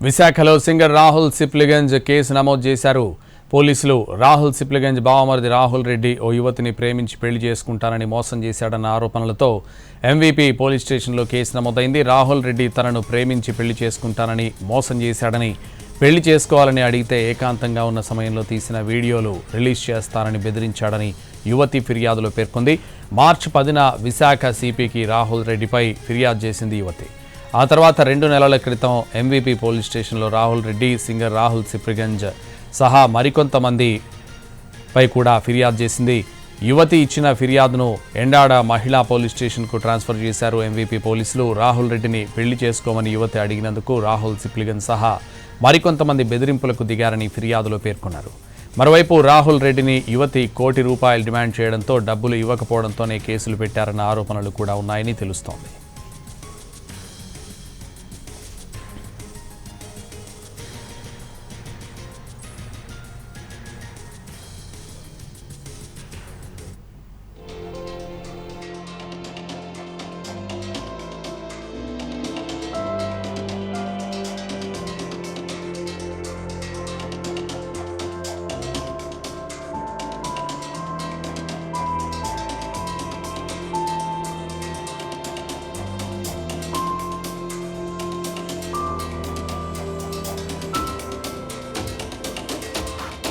విశాఖలో singer Rahul Sipligunj case నమోదు చేశారు పోలీసులు. రాహుల్ సిప్లిగంజ్ బావమరిది రాహుల్ రెడ్డి ఓ యువతిని ప్రేమించి పెళ్లి చేసుకుంటానని మోసం చేశాడన్న ఆరోపణలతో ఎంవీపీ పోలీస్ స్టేషన్లో కేసు నమోదైంది. రాహుల్ రెడ్డి తనను ప్రేమించి పెళ్లి చేసుకుంటానని మోసం చేశాడని, పెళ్లి చేసుకోవాలని అడిగితే ఏకాంతంగా ఉన్న సమయంలో తీసిన వీడియోలు రిలీజ్ చేస్తానని బెదిరించాడని యువతి ఫిర్యాదులో పేర్కొంది. మార్చి 10న విశాఖ సిపికి రాహుల్ రెడ్డిపై ఫిర్యాదు చేసింది యువతి. ఆ తర్వాత 2 నెలల క్రితం ఎంవీపీ పోలీస్ స్టేషన్లో రాహుల్ రెడ్డి, సింగర్ రాహుల్ సిప్లిగంజ్ సహా మరికొంతమందిపై కూడా ఫిర్యాదు చేసింది. యువతి ఇచ్చిన ఫిర్యాదును ఎండాడ మహిళా పోలీస్ స్టేషన్కు ట్రాన్స్ఫర్ చేశారు ఎంవీపీ పోలీసులు. రాహుల్ రెడ్డిని పెళ్లి చేసుకోమని యువతి అడిగినందుకు రాహుల్ సిప్లిగంజ్ సహా మరికొంతమంది బెదిరింపులకు దిగారని ఫిర్యాదులో పేర్కొన్నారు. మరోవైపు రాహుల్ రెడ్డిని యువతి ₹1 కోటి డిమాండ్ చేయడంతో డబ్బులు ఇవ్వకపోవడంతోనే కేసులు పెట్టారన్న ఆరోపణలు కూడా ఉన్నాయని తెలుస్తోంది.